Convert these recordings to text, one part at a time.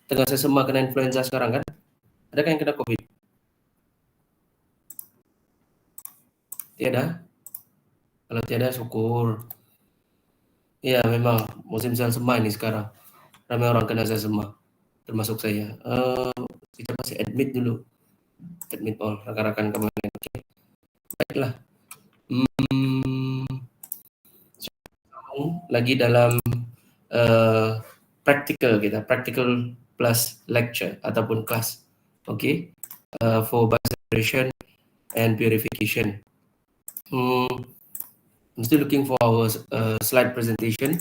tengah sesama kena influenza sekarang kan? Adakah yang kena COVID? Tiada? Kalau tiada, syukur. Ya, memang musim selsema ini sekarang. Ramai orang kena selsema, termasuk saya. Kita masih admit dulu. Admit all, rakan-rakan kemarin. Okay. Baiklah. Lagi dalam practical kita, practical plus lecture ataupun kelas. Okay. For bioseparation and purification. I'm still looking for our slide presentation.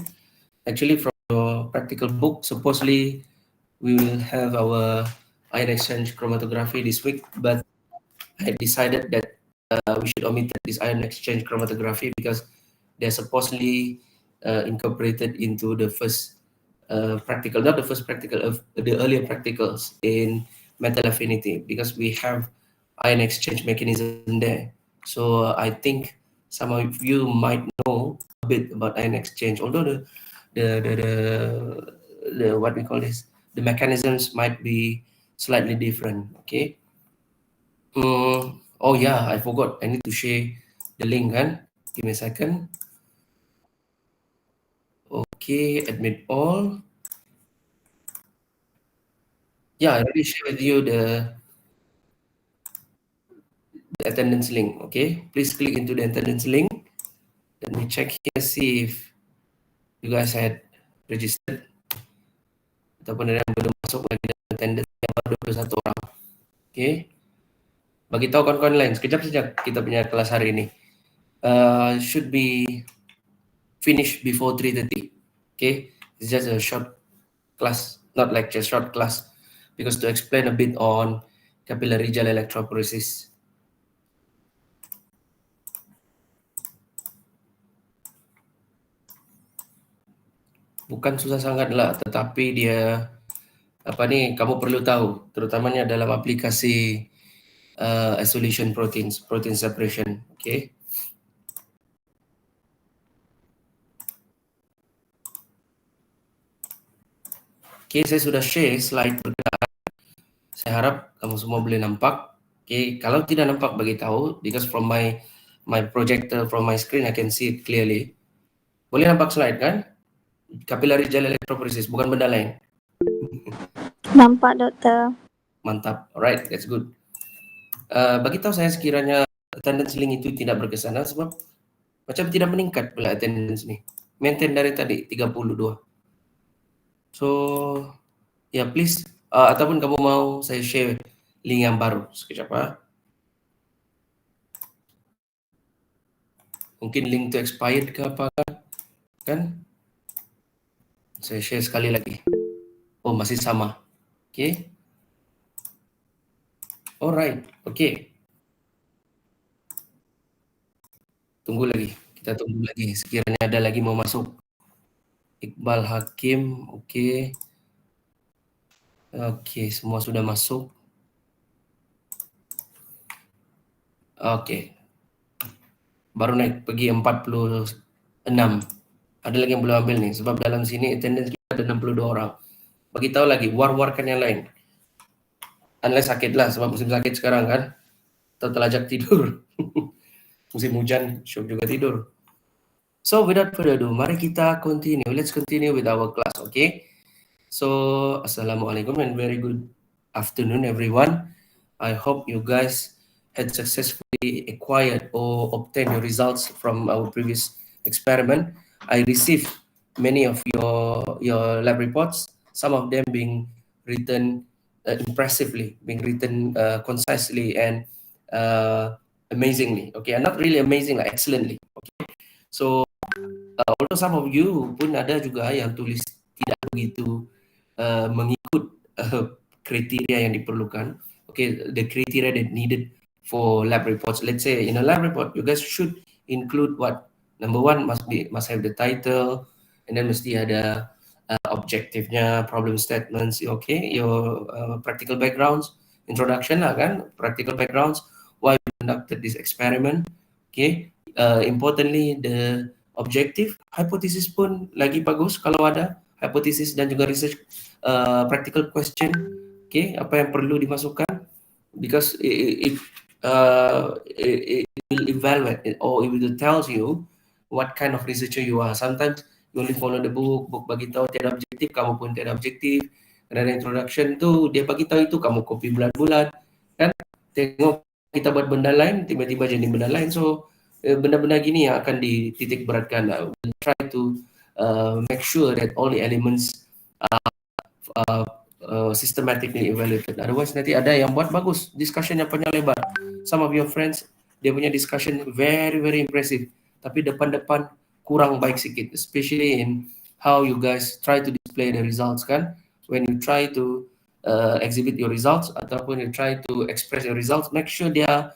Actually, from your practical book, supposedly we will have our ion exchange chromatography this week, but I decided that we should omit this ion exchange chromatography because they're supposedly incorporated into the first practical, not the first practical, of the earlier practicals in metal affinity, because we have ion exchange mechanism there. So I think some of you might know a bit about ion exchange, although the what we call this, the mechanisms might be slightly different. Okay. Oh yeah, I forgot. I need to share the link kan. Give me a second. Okay, admit all. Yeah, I already shared with you the attendance link. Okay, please click into the attendance link. Let me check here, see if you guys had registered ataupun ada yang belum masuk lagi dalam attendance yang baru 21 orang. Okay, bagi tahu kawan-kawan lain sekejap saja kita punya kelas hari ini. Should be finished before 3:30. Okay, it's just a short class, not lecture, short class, because to explain a bit on capillary gel electrophoresis. Bukan susah sangat lah, tetapi dia apa ni, kamu perlu tahu, terutamanya dalam aplikasi isolation proteins, protein separation. Okay. Okay, saya sudah share slide berkenaan. Saya harap kamu semua boleh nampak. Okay, kalau tidak nampak bagi tahu, because from my projector, from my screen, I can see it clearly. Boleh nampak slide kan? Capillary gel electrophoresis, bukan benda lain. Nampak, doktor. Mantap. Alright, that's good. Bagi tahu saya sekiranya attendance link itu tidak berkesan sebab macam tidak meningkat pula attendance ni. Maintain dari tadi 32. So, ya yeah, please ataupun kamu mau saya share link yang baru sekejap Mungkin link itu expired ke apa kan? Saya share sekali lagi. Oh, masih sama. Okay. Alright, okay. Tunggu lagi. Kita tunggu lagi. Sekiranya ada lagi mau masuk. Iqbal Hakim, okay. Okay, semua sudah masuk. Okay. Baru naik pergi 46. Ada lagi yang belum ambil nih, sebab dalam sini attendance kita ada 62 orang. Bagi tahu lagi, war-warkan yang lain. Unless sakit lah, sebab musim sakit sekarang kan. Atau terlajak tidur. Musim hujan, syok juga tidur. So, without further ado, mari kita continue. Let's continue with our class, okay? So, Assalamualaikum and very good afternoon, everyone. I hope you guys had successfully acquired or obtained your results from our previous experiment. I received many of your lab reports, some of them being written impressively, being written concisely and amazingly. Okay, not really amazing, like excellently. Okay, so although some of you pun ada juga yang tulis tidak begitu mengikut kriteria yang diperlukan. Okay, the criteria that needed for lab reports. Let's say in a lab report, you guys should include what? Number one, must have the title, and then mesti ada objektifnya, problem statements, okay, your practical backgrounds, introduction lah kan, practical backgrounds, why we conducted this experiment, okay. Importantly, the objective, hypothesis pun lagi bagus kalau ada hypothesis dan juga research practical question. Okay, apa yang perlu dimasukkan, because it will evaluate it, or it will tells you what kind of researcher you are. Sometimes you only follow the book bagi tahu tiada objektif, kamu pun tiada objektif. Dan introduction tu dia bagi tahu itu, kamu copy bulat-bulat kan. Tengok kita buat benda lain, tiba-tiba jadi benda lain. So benda-benda gini yang akan dititik beratkan. We'll try to make sure that all the elements systematically evaluated. Otherwise nanti ada yang buat bagus, discussion yang panjang lebar. Some of your friends, dia punya discussion very very impressive, tapi depan-depan kurang baik sikit, especially in how you guys try to display the results kan. When you try to exhibit your results ataupun you try to express your results, make sure they are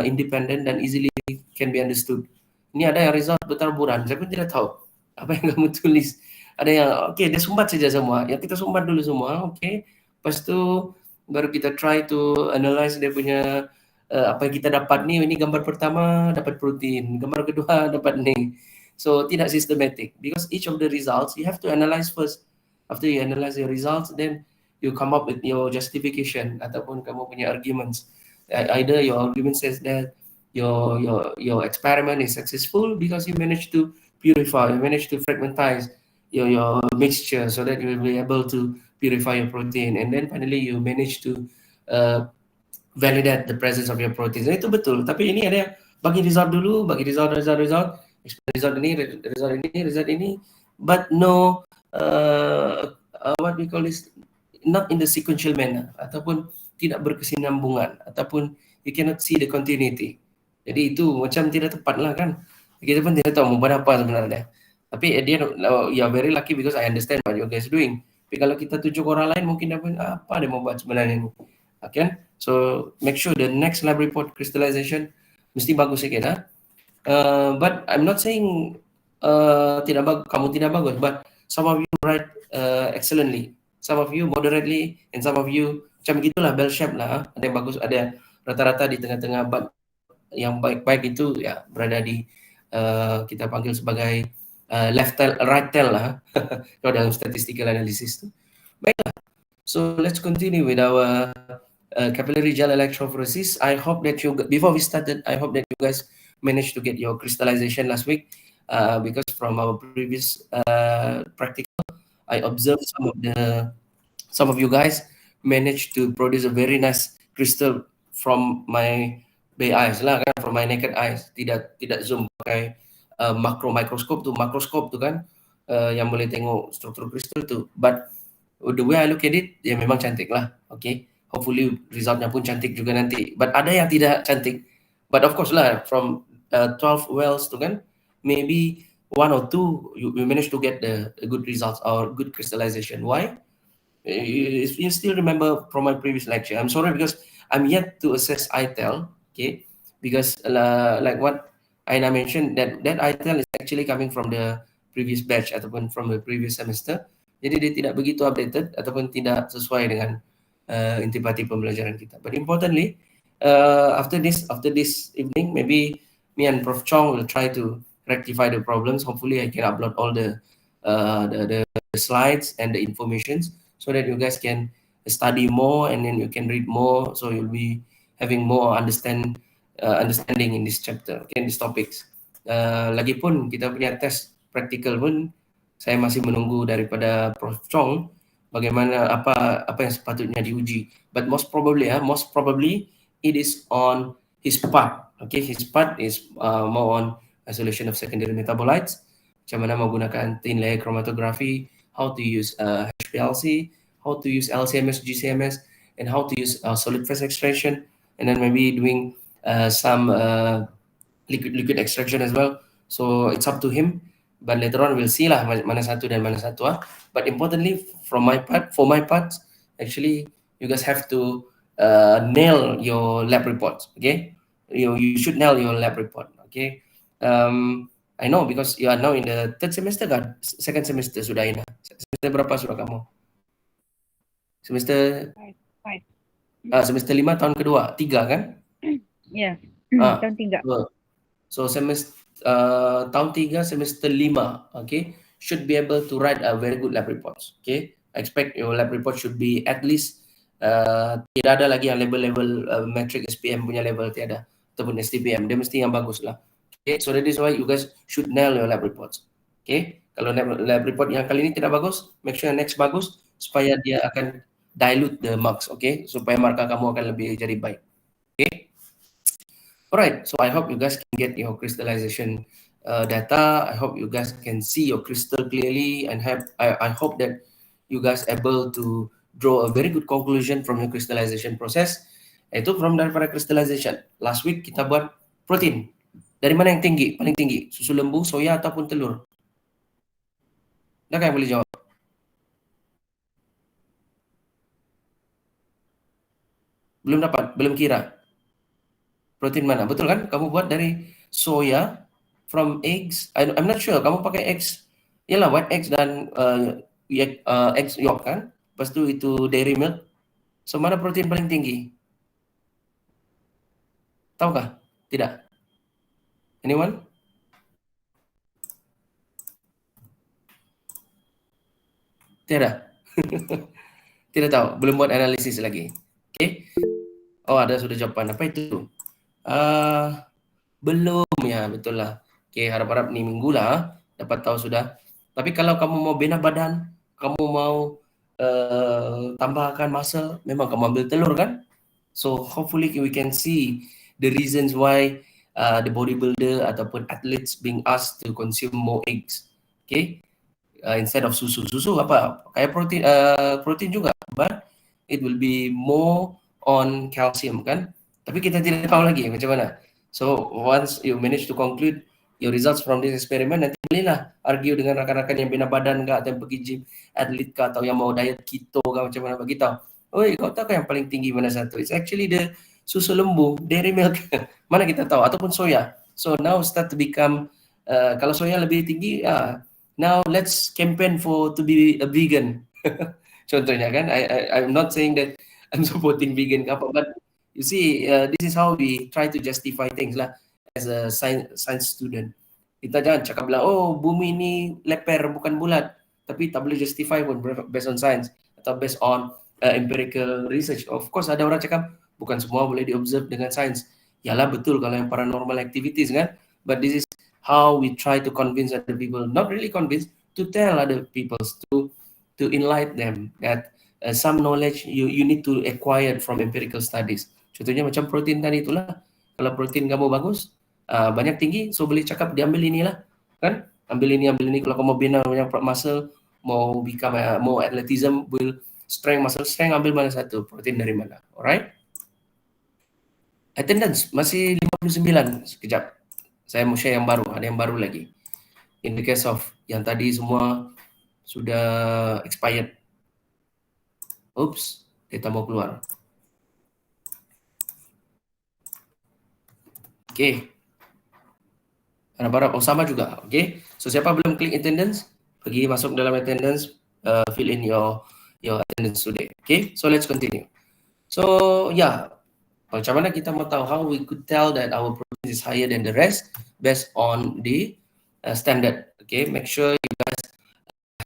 independent dan easily can be understood. Ini ada yang result bertaburan, saya pun tidak tahu apa yang kamu tulis. Ada yang okay, dia sumbat saja semua. Yang kita sumbat dulu semua, okay. Lepas tu baru kita try to analyze dia punya apa yang kita dapat ni. Ini gambar pertama dapat protein, gambar kedua dapat ni. So tidak systematic, because each of the results you have to analyze first. After you analyze your results, then you come up with your justification ataupun kamu punya arguments. Either your argument says that your experiment is successful because you managed to purify, you managed to fragmentize your mixture so that you will be able to purify your protein, and then finally you manage to validate the presence of your proteins. Itu betul. Tapi ini ada yang bagi result dulu, bagi result, result ini, but no what we call this, not in the sequential manner, ataupun tidak berkesinambungan, ataupun you cannot see the continuity. Jadi itu macam tidak tepat lah kan. Kita pun tidak tahu mau buat apa sebenarnya. Tapi dia you are very lucky because I understand what you guys doing. Tapi kalau kita tunjuk orang lain, mungkin dia pun apa dia mau buat sebenarnya ni. Okay, so make sure the next lab report crystallization mesti bagus sikit lah. But I'm not saying kamu tidak bagus, but some of you write excellently, some of you moderately, and some of you macam gitulah, bell shape lah. Ada yang bagus, ada yang rata-rata di tengah-tengah, but yang baik-baik itu ya berada di kita panggil sebagai left tail, right tail lah kalau dalam statistical analysis tu. Baiklah, so let's continue with our capillary gel electrophoresis. I hope that before we started, I hope that you guys managed to get your crystallization last week, because from our previous practical, I observed some of you guys managed to produce a very nice crystal from my bare eyes lah kan, from my naked eyes. Tidak zoom pakai makroskop tu kan, yang boleh tengok struktur kristal tu. But the way I look at it, ya memang cantik lah. Okay, hopefully resultnya pun cantik juga nanti. But ada yang tidak cantik. But of course lah, from 12 wells tu kan, maybe 1 or 2 you manage to get the good results or good crystallization. Why? You still remember from my previous lecture. I'm sorry because I'm yet to assess ITEL. Okay, because like what Aina mentioned, that ITEL is actually coming from the previous batch ataupun from the previous semester. Jadi dia tidak begitu updated ataupun tidak sesuai dengan intipati pembelajaran kita. But importantly, after this evening, maybe me and Prof Chong will try to rectify the problems. Hopefully, I can upload all the slides and the informations so that you guys can study more and then you can read more. So you'll be having more understanding in this chapter, okay, in these topics. Lagipun kita punya test practical pun saya masih menunggu daripada Prof Chong bagaimana apa yang sepatutnya diuji. But most probably it is on his part. Okay, his part is more on isolation of secondary metabolites, macam mana menggunakan thin layer chromatography, how to use HPLC, how to use LCMS, GCMS, and how to use solid phase extraction, and then maybe doing some liquid extraction as well. So it's up to him. But later on we'll see lah mana satu dan mana satu. But importantly, for my part, actually you guys have to nail your lab reports. Okay, you should nail your lab report. Okay, I know because you are now in the third semester kan, second semester sudah Ina. Semester berapa sudah kamu? Semester 5. Semester 5 tahun kedua, 3 kan? Ya, tahun 3. So semester tahun 3 semester 5, okay, should be able to write a very good lab reports. Okay, expect your lab report should be at least tidak ada lagi yang level-level metric SPM punya level, tiada, ataupun STPM, dia mesti yang bagus lah. Okay, so that is why you guys should nail your lab reports. Okay, kalau lab report yang kali ini tidak bagus, make sure yang next bagus supaya dia akan dilute the marks, okay, supaya markah kamu akan lebih jadi baik. Okay, alright, so I hope you guys can get your crystallization data. I hope you guys can see your crystal clearly, and I hope that you guys able to draw a very good conclusion from your crystallization process. Itu from daripada crystallization. Last week kita buat protein. Dari mana yang tinggi? Paling tinggi? Susu lembu, soya ataupun telur? Adakah yang boleh jawab? Belum dapat? Belum kira? Protein mana? Betul kan? Kamu buat dari soya, from eggs. I'm not sure. Kamu pakai eggs. Yalah, white eggs dan eggs yolk kan? Lepas itu dairy milk. So, mana protein paling tinggi? Tahukah? Tidak? Anyone? Tidak? Tidak tahu. Belum buat analisis lagi. Okay? Oh, ada sudah jawapan. Apa itu? Belum ya, betul lah. Okay, harap-harap ni minggu lah dapat tahu sudah. Tapi kalau kamu mau bina badan, kamu mau tambahkan muscle, memang kamu ambil telur kan? So hopefully we can see the reasons why the bodybuilder ataupun athletes being asked to consume more eggs. Okay, instead of susu. Susu apa? Kayak protein juga, but it will be more on calcium kan? Tapi kita tidak tahu lagi macam mana. So once you manage to conclude your results from this experiment, nanti bolehlah argue dengan rakan-rakan yang bina badan kah, atau yang pergi gym, atlet kah, atau yang mau diet keto kah, macam mana, bagi tahu. Oi, kau tahu yang paling tinggi mana satu? It's actually the susu lembu, dairy milk. Mana kita tahu? Ataupun soya. So now start to become, kalau soya lebih tinggi, now let's campaign to be a vegan. Contohnya kan, I'm not saying that I'm supporting vegan apa, but you see, this is how we try to justify things lah as a science student. Kita jangan cakap bilang, oh bumi ni leper bukan bulat, tapi tak boleh justify pun based on science atau based on empirical research. Of course ada orang cakap bukan semua boleh diobserve dengan science. Yalah betul kalau yang paranormal activities kan, but this is how we try to convince other people, not really convince, to tell other people, to enlighten them that some knowledge you need to acquire from empirical studies. Contohnya macam protein tadi itulah. Kalau protein kamu bagus, banyak tinggi, so boleh cakap diambil inilah kan, ambil ini. Kalau kamu bina banyak muscle, mau become more athleticism, will muscle strength, ambil mana satu, protein dari mana. Alright, attendance masih 59. Sekejap, saya mau share yang baru, ada yang baru lagi. In the case of yang tadi semua sudah expired. Oops, data mau keluar. Okay, harap-harap sama juga. Okay, so siapa belum klik attendance, pergi masuk dalam attendance, fill in your attendance today. Okay, so let's continue. So yeah, macam mana kita mau tahu how we could tell that our protein is higher than the rest based on the standard. Okay, make sure you guys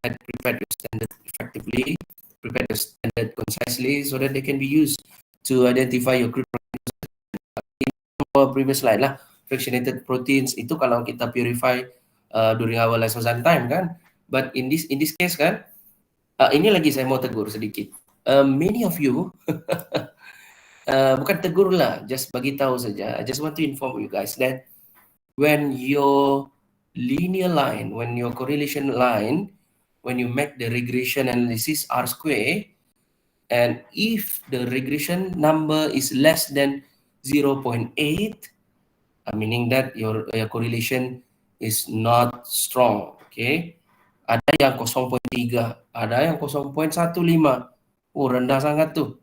had prepared your standard effectively, prepared your standard concisely, so that they can be used to identify your group. Previous slide lah, fractionated proteins itu kalau kita purify during our lysozyme time kan, but in this case kan, ini lagi saya mau tegur sedikit. Many of you bukan tegur lah, just bagi tahu saja. I just want to inform you guys that when your linear line, when your correlation line, when you make the regression analysis R square, and if the regression number is less than 0.8, meaning that your correlation is not strong. Okay, ada yang 0.3, ada yang 0.15. Oh, rendah sangat tu.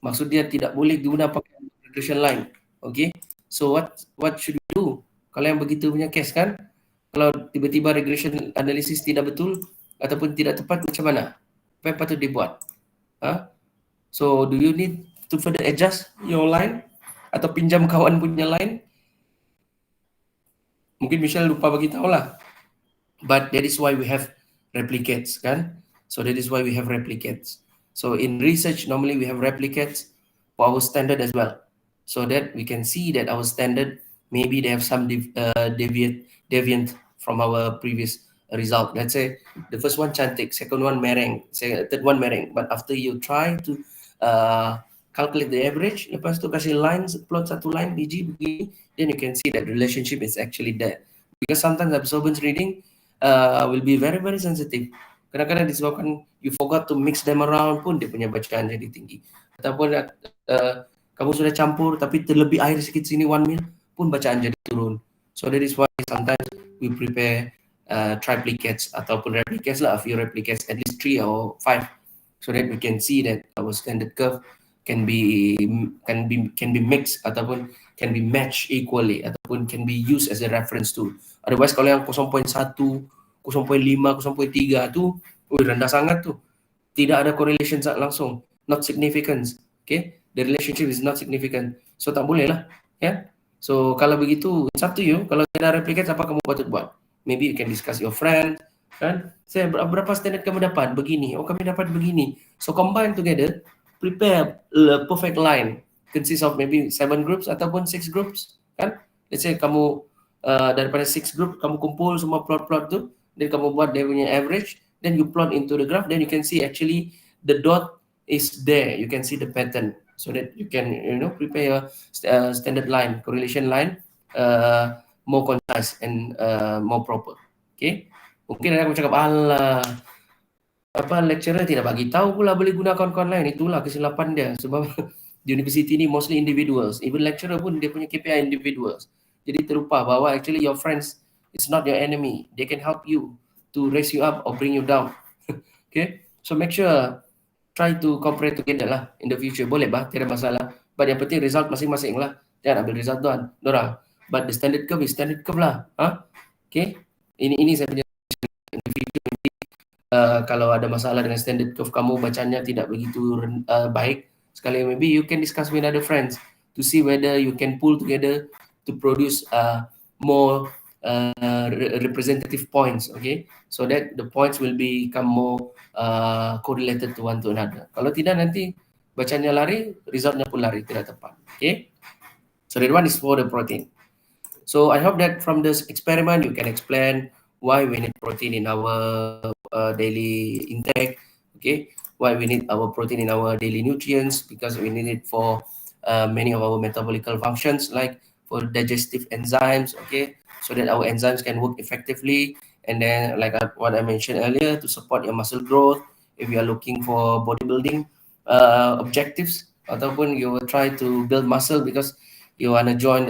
Maksud dia tidak boleh guna pakai regression line. Okay, so what should we do kalau yang begitu punya case kan? Kalau tiba-tiba regression analysis tidak betul ataupun tidak tepat, macam mana? Apa yang patut dibuat? So do you need to further adjust your line atau pinjam kawan punya line? Mungkin Michelle lupa bagi tahu lah. But that is why we have replicates kan. So that is why we have replicates. So in research, normally we have replicates for our standard as well, so that we can see that our standard, maybe they have some deviant from our previous result. Let's say the first one cantik, second one mereng, third one mereng. But after you try to calculate the average, lepas tu kasih lines, plot satu line biji begini, then you can see that relationship is actually there. Because sometimes absorbance reading will be very very sensitive. Kadang-kadang disebabkan you forgot to mix them around pun dia punya bacaan jadi tinggi. Ataupun kamu sudah campur tapi terlebih air sikit sini 1 mil pun bacaan jadi turun. So that is why sometimes we prepare triplicates ataupun replicates lah, a few replicates, at least 3 or 5, so that we can see that our standard curve can be mixed ataupun can be matched equally ataupun can be used as a reference tool. Otherwise kalau yang 0.1, 0.5, 0.3 tu rendah sangat tu. Tidak ada correlation langsung, not significant. Okay, the relationship is not significant. So tak boleh lah, ya. So kalau begitu, it's up to you. Kalau ada replicate, apa kamu patut buat? Maybe you can discuss your friend, kan? Saya berapa standard kamu dapat? Begini. Oh, kami dapat begini. So combine together, prepare a perfect line. Consists of maybe 7 groups ataupun 6 groups, kan? Let's say kamu daripada 6 group, kamu kumpul semua plot-plot tu, then kamu buat dia punya average, then you plot into the graph, then you can see actually the dot is there. You can see the pattern, so that you can prepare a standard line, correlation line, more concise and more proper. Okay, mungkin ada aku cakap alah, apa lecturer tidak bagi tahu pula boleh guna kawan-kawan lain. Itulah kesilapan dia, sebab di university ni mostly individuals, even lecturer pun dia punya KPI individuals. Jadi terlupa bahawa actually your friends is not your enemy. They can help you to raise you up or bring you down. Okay, so make sure try to compare together lah in the future. Boleh bah, tidak masalah. But yang penting result masing-masing lah. Jangan ambil result tuan, dorang. But the standard curve is standard curve lah. Okay, ini saya punya in the future. Kalau ada masalah dengan standard curve kamu, bacanya tidak begitu baik sekali, maybe you can discuss with other friends to see whether you can pull together to produce more representative points, okay, so that the points will become more correlated to one to another. Kalau tidak, nanti bacanya lari, resultnya pun lari, tidak tepat. Okay, so that one is for the protein. So I hope that from this experiment you can explain why we need protein in our daily intake. Okay, why we need our protein in our daily nutrients, because we need it for many of our metabolical functions, like for digestive enzymes, okay, so that our enzymes can work effectively. And then like what I mentioned earlier, to support your muscle growth, if you are looking for bodybuilding objectives, ataupun you will try to build muscle because you want to join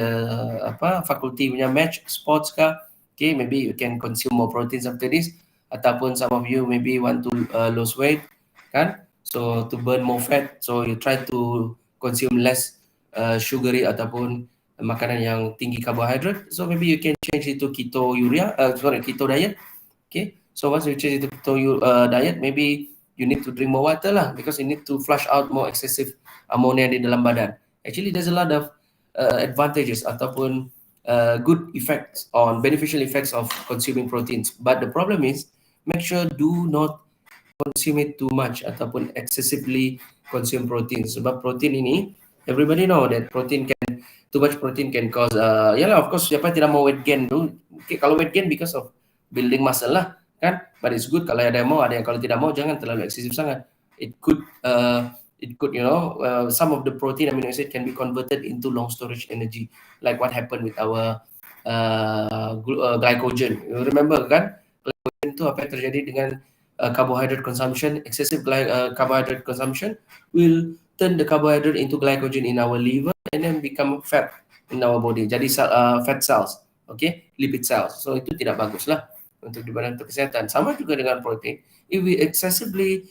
faculty punya match sports kah, okay, maybe you can consume more proteins after this. Ataupun some of you maybe want to lose weight, kan, so to burn more fat, so you try to consume less sugary ataupun makanan yang tinggi carbohydrate, so maybe you can change it to keto diet. Okay, so once you change it to keto diet, maybe you need to drink more water lah, because you need to flush out more excessive ammonia di dalam badan. Actually there's a lot of advantages ataupun good effects on beneficial effects of consuming proteins, but the problem is make sure do not consume it too much ataupun excessively consume protein. Sebab protein ini, everybody know that too much protein can cause yalah, of course, siapa tidak mau weight gain tu. Okay, kalau weight gain because of building muscle lah, kan, but it's good kalau ada yang mau, ada yang kalau tidak mau, jangan terlalu eksesif sangat. It could some of the protein amino acid can be converted into long storage energy, like what happened with our glycogen. You remember kan, glycogen itu apa yang terjadi dengan carbohydrate consumption. Excessive carbohydrate consumption will turn the carbohydrate into glycogen in our liver and then become fat in our body, jadi fat cells, okay, lipid cells. So itu tidak bagus lah untuk di badan, untuk kesehatan. Sama juga dengan protein. If we excessively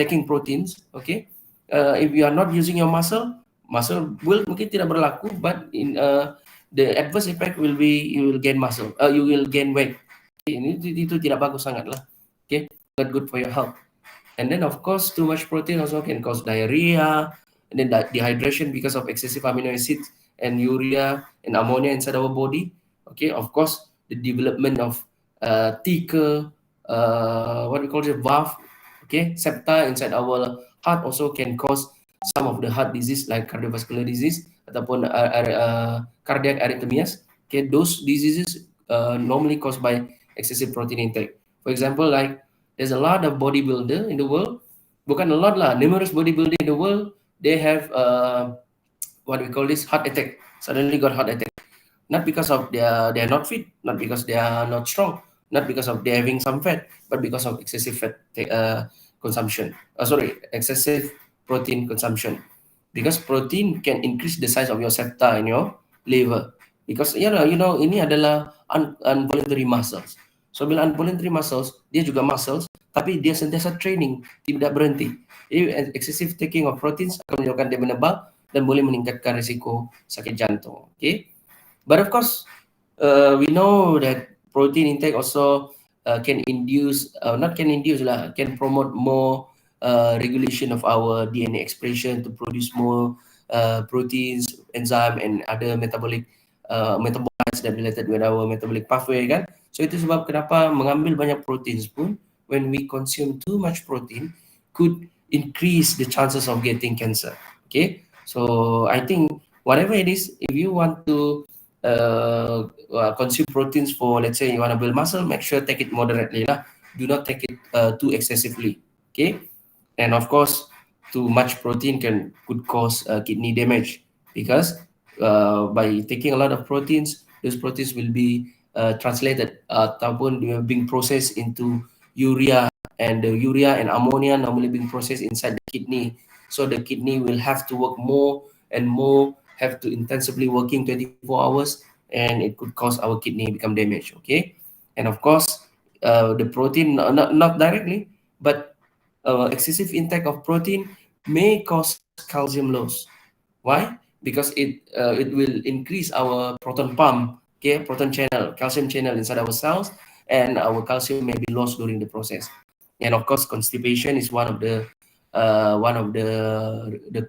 taking proteins, okay, if you are not using your muscle will mungkin tidak berlaku, but in the adverse effect will be you will gain muscle, you will gain weight. Okay, itu tidak bagus sangat lah. Okay, not good for your health. And then of course too much protein also can cause diarrhea, and then dehydration because of excessive amino acids and urea and ammonia inside our body. Okay, of course the development of thicker what we call it, valve, okay, septa inside our heart also can cause some of the heart disease like cardiovascular disease ataupun cardiac arrhythmias. Okay, those diseases normally caused by excessive protein intake. For example, like there's a lot of bodybuilder in the world, bukan a lot lah, numerous bodybuilder in the world, they have what we call this heart attack. Suddenly got heart attack, not because of they are not fit, not because they are not strong, not because of they having some fat, but because of excessive fat consumption. Excessive protein consumption. Because protein can increase the size of your septa in your liver. Because ini adalah involuntary muscles. So bila involuntary muscles, dia juga muscles, tapi dia sentiasa training, tidak berhenti. Excessive taking of proteins akan menyebabkan dia menebal dan boleh meningkatkan risiko sakit jantung. Okay. But of course, we know that protein intake also can promote more regulation of our DNA expression to produce more proteins, enzyme, and other metabolites that related with our metabolic pathway kan. So itu sebab kenapa mengambil banyak protein pun, when we consume too much protein, could increase the chances of getting cancer. Okay, so I think whatever it is, if you want to consume proteins for, let's say you want to build muscle, make sure take it moderately lah. Do not take it too excessively. Okay, and of course, too much protein could cause kidney damage because by taking a lot of proteins, those proteins will be translated ataupun being processed into urea, and the urea and ammonia normally being processed inside the kidney. So the kidney will have to work more and more, have to intensively working 24 hours, and it could cause our kidney become damaged. Okay, and of course, the protein not directly, but excessive intake of protein may cause calcium loss. Why? Because it will increase our proton pump, okay, proton channel, calcium channel inside our cells, and our calcium may be lost during the process. And of course, constipation is one of the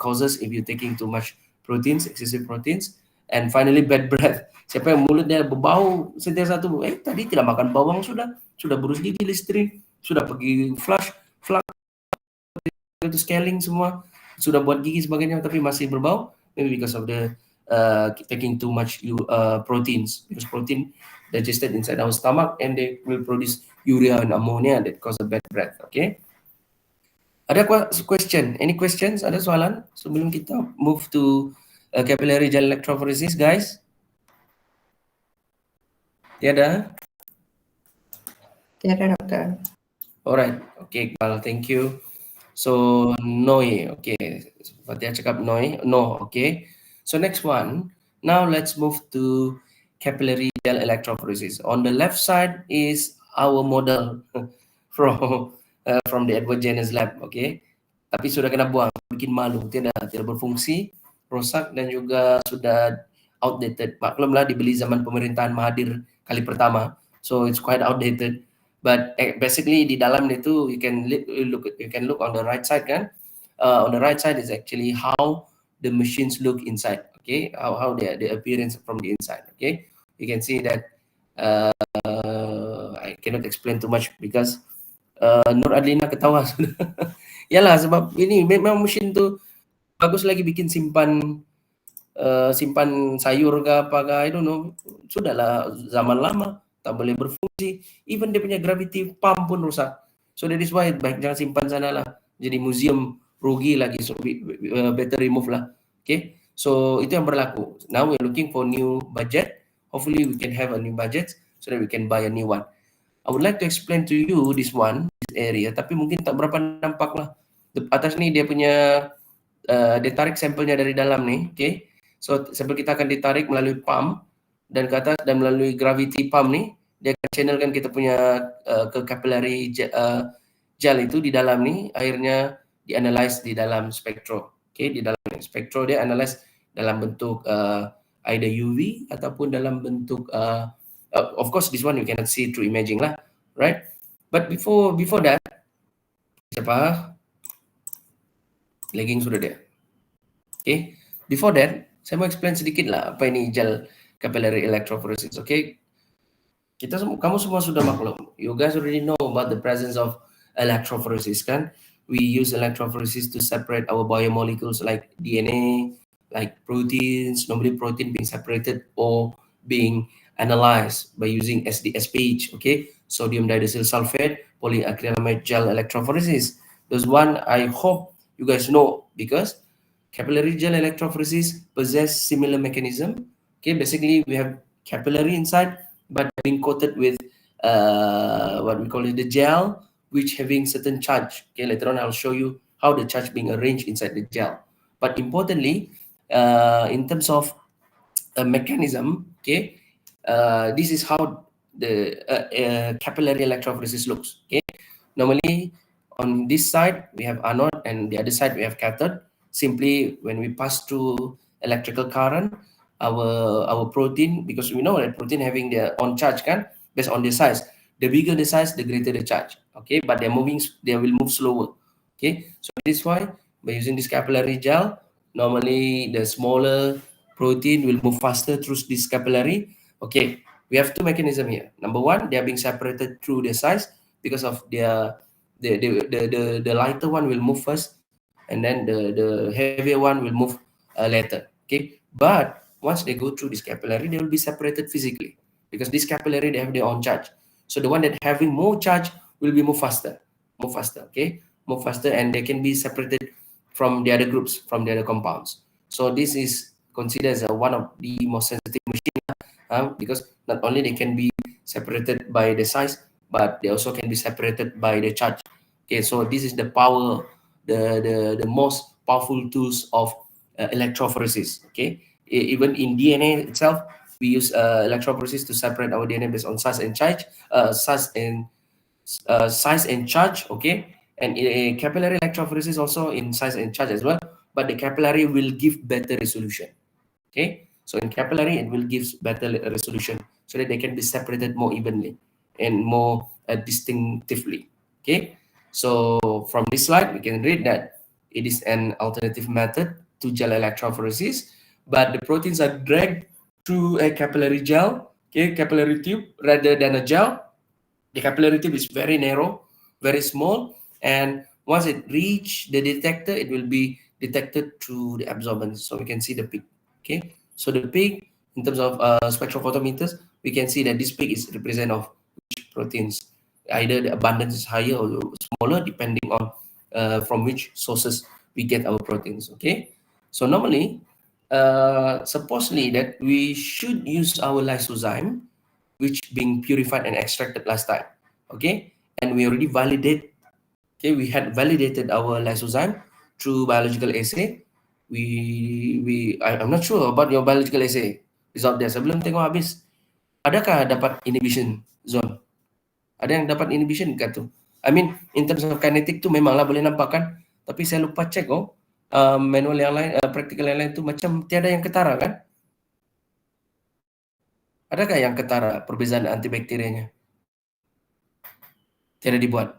causes if you're taking too much proteins, excessive proteins. And finally, bad breath. Siapa yang mulutnya berbau setiap satu, tadi tidak makan bawang sudah berus gigi Listerine, sudah pergi flush itu scaling semua, sudah buat gigi sebagainya, tapi masih berbau, maybe because of the taking too much proteins, because protein digested inside our stomach and they will produce urea and ammonia that cause a bad breath. Okay. Ada question? Any questions? Ada soalan sebelum kita move to capillary gel electrophoresis, guys? Tiada? Tiada, doktor. Alright. Okay, Iqbal. Thank you. So, Noi. Okay. Fatia cakap Noi. No. Okay. So, next one. Now, let's move to capillary gel electrophoresis. On the left side is our model from the Edward Jenner's lab. Okay. Tapi sudah kena buang. Bikin malu. Tidak berfungsi. Rosak dan juga sudah outdated. Maklumlah dibeli zaman pemerintahan Mahathir kali pertama. So, it's quite outdated. But basically di dalam itu you can look on the right side kan. On the right side is actually how the machines look inside. Okay, how the appearance from the inside. Okay, you can see that I cannot explain too much because Nur Adlina ketawa sudah. Yalah sebab ini memang mesin tu bagus lagi bikin simpan sayur ke apa ke, I don't know. Sudahlah zaman lama. Tak boleh berfungsi, even dia punya gravity pump pun rusak. So that is why baik jangan simpan sana lah. Jadi museum rugi lagi, so better remove lah. Okay, so itu yang berlaku. Now we're looking for new budget. Hopefully we can have a new budget so that we can buy a new one. I would like to explain to you this area, tapi mungkin tak berapa nampak lah. Atas ni dia punya dia tarik sampelnya dari dalam ni. Okay, so sampel kita akan ditarik melalui pump dan ke atas, dan melalui gravity pump ni dia akan channelkan kita punya ke capillary gel itu di dalam ni, airnya dianalyze di dalam spektro. Okay, di dalam spektro dia analyze dalam bentuk either UV ataupun dalam bentuk of course this one you cannot see through imaging lah, right? But before that, siapa? Lagging sudah dia. Okay, before that saya mau explain sedikit lah apa ini gel capillary electrophoresis. Okay, kamu semua sudah maklum you guys already know about the presence of electrophoresis, kan? We use electrophoresis to separate our biomolecules like DNA, like proteins. Normally, protein being separated or being analyzed by using SDSPH, okay? Sodium diadesyl sulfate, polyacrylamide gel electrophoresis. Those one I hope you guys know, because capillary gel electrophoresis possess similar mechanism. Okay, basically we have capillary inside, but being coated with what we call it the gel, which having certain charge. Okay, later on I'll show you how the charge being arranged inside the gel. But importantly, in terms of a mechanism, okay, this is how the capillary electrophoresis looks. Okay, normally on this side we have anode and the other side we have cathode. Simply when we pass through electrical current, our protein, because we know that protein having their own charge, kan, based on the size. The bigger the size, the greater the charge. Okay, but they will move slower. Okay, so this is why by using this capillary gel, normally the smaller protein will move faster through this capillary. Okay, we have two mechanisms here. Number one, they are being separated through the size because of their the lighter one will move first, and then the heavier one will move later. Okay, but once they go through this capillary, they will be separated physically because this capillary they have their own charge. So the one that having more charge will be move faster. Okay, move faster, and they can be separated from the other groups, from the other compounds. So this is considered as one of the most sensitive machines, because not only they can be separated by the size, but they also can be separated by the charge. Okay, so this is the power, the most powerful tools of electrophoresis. Okay, even in DNA itself, we use electrophoresis to separate our DNA based on size and charge, size and charge. Okay, and capillary electrophoresis also in size and charge as well, but the capillary will give better resolution. Okay, so in capillary it will give better resolution so that they can be separated more evenly and more distinctively. Okay, so from this slide we can read that it is an alternative method to gel electrophoresis, but the proteins are dragged through a capillary gel, okay, capillary tube rather than a gel. The capillary tube is very narrow, very small, and once it reach the detector, it will be detected through the absorbance. So we can see the peak. Okay, so the peak in terms of spectrophotometers, we can see that this peak is represent of which proteins. Either the abundance is higher or smaller, depending on from which sources we get our proteins. Okay, so normally, supposedly that we should use our lysozyme, which being purified and extracted last time. Okay, and we already validate. Okay, we had validated our lysozyme through biological assay. I'm not sure about your biological assay result there. Sebelum tengok habis, adakah dapat inhibition zone? Ada yang dapat inhibition ke tu? I mean, in terms of kinetic tu memanglah boleh nampak kan? Tapi saya lupa cek manual yang lain, practical yang lain tu macam tiada yang ketara kan? Adakah yang ketara perbezaan antibakterianya? Tiada dibuat.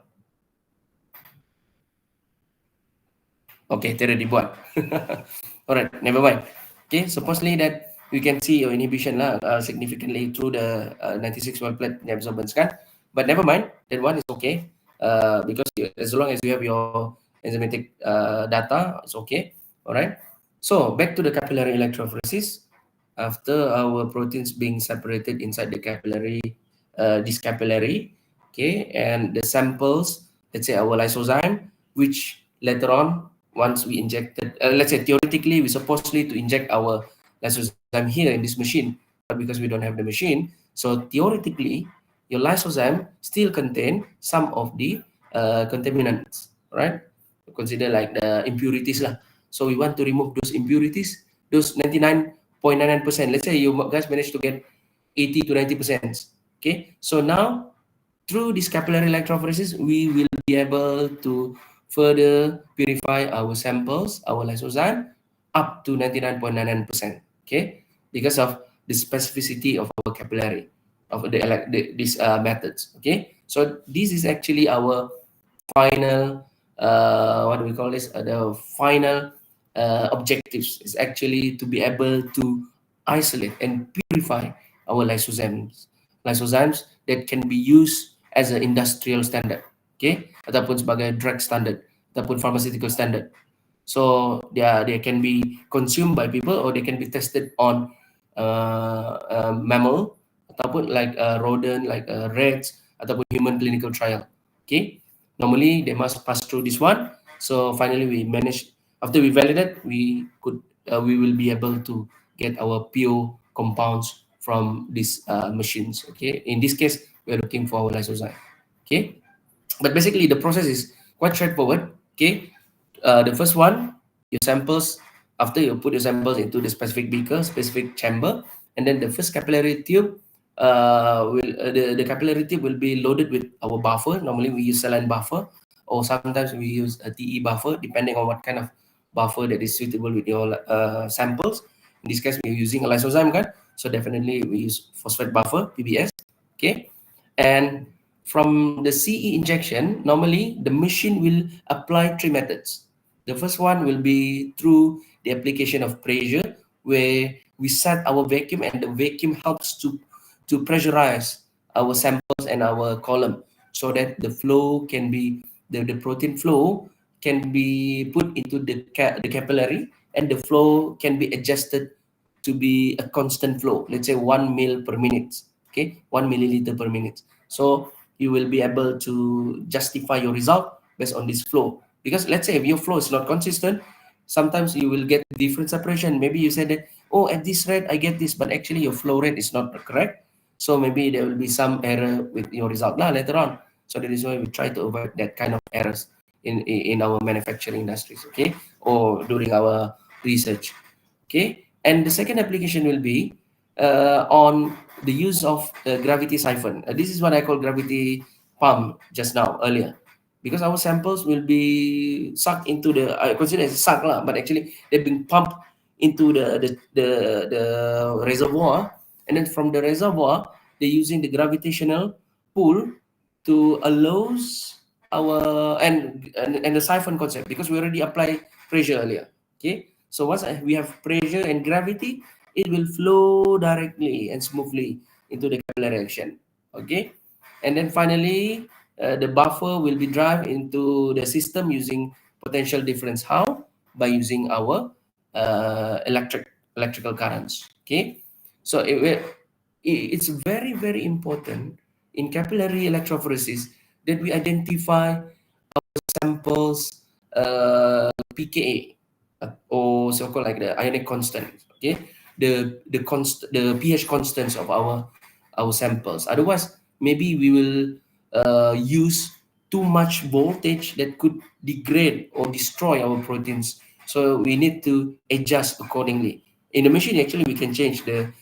Okay, tiada dibuat. Alright, never mind. Okay, supposedly that we can see your inhibition significantly through the 96 well plate absorbance kan? But never mind, that one is okay. Because as long as you have your enzymatic data, it's okay. Alright. So back to the capillary electrophoresis. After our proteins being separated inside the capillary, this capillary, okay, and the samples, let's say our lysozyme, which later on, once we injected, let's say theoretically, we supposedly to inject our lysozyme here in this machine, but because we don't have the machine, so theoretically, your lysozyme still contain some of the contaminants, right? Consider like the impurities lah. So we want to remove those impurities, those 99.99%. Let's say you guys managed to get 80 to 90%. Okay, so now through this capillary electrophoresis, we will be able to further purify our samples, our lysozyme, up to 99.99%. Okay, because of the specificity of our capillary of these methods. Okay, so this is actually our final what do we call this? The final objectives is actually to be able to isolate and purify our lysozymes that can be used as an industrial standard, okay, ataupun sebagai drug standard ataupun pharmaceutical standard. So they can be consumed by people or they can be tested on mammal ataupun like rodent, like rats ataupun human clinical trial. Okay, normally they must pass through this one. So finally we manage, after we validate, we will be able to get our pure compounds from these machines. Okay, in this case we are looking for our lysozyme. Okay, but basically the process is quite straightforward. Okay, the first one, your samples, after you put your samples into the specific beaker, specific chamber, and then the first capillary tube the capillary tube will be loaded with our buffer. Normally we use saline buffer, or sometimes we use a TE buffer, depending on what kind of buffer that is suitable with your samples. In this case, we're using a lysozyme kan, so definitely we use phosphate buffer, PBS. Okay, and from the CE injection, normally the machine will apply three methods. The first one will be through the application of pressure, where we set our vacuum and the vacuum helps to pressurize our samples and our column so that the flow can be, the protein flow can be put into the capillary, and the flow can be adjusted to be a constant flow, let's say 1 ml per minute, okay, 1 milliliter per minute. So you will be able to justify your result based on this flow. Because let's say if your flow is not consistent, sometimes you will get different separation. Maybe you said that, oh, at this rate I get this, but actually your flow rate is not correct. So maybe there will be some error with your result later on. So that is why we try to avoid that kind of errors in our manufacturing industries, okay, or during our research, okay. And the second application will be on the use of gravity siphon. This is what I call gravity pump just now earlier, because our samples will be sucked into the, I consider it sucked lah, but actually they've been pumped into the reservoir, and then from the reservoir they're using the gravitational pull to allows our and the siphon concept, because we already applied pressure earlier. Okay, so once we have pressure and gravity, it will flow directly and smoothly into the capillary action. Okay, and then finally the buffer will be driven into the system using potential difference. How? By using our electrical currents. Okay, so it's very, very important in capillary electrophoresis that we identify our samples pKa, or so-called like the ionic constant. Okay, the pH constants of our samples. Otherwise, maybe we will use too much voltage that could degrade or destroy our proteins. So we need to adjust accordingly. In the machine, actually, we can change the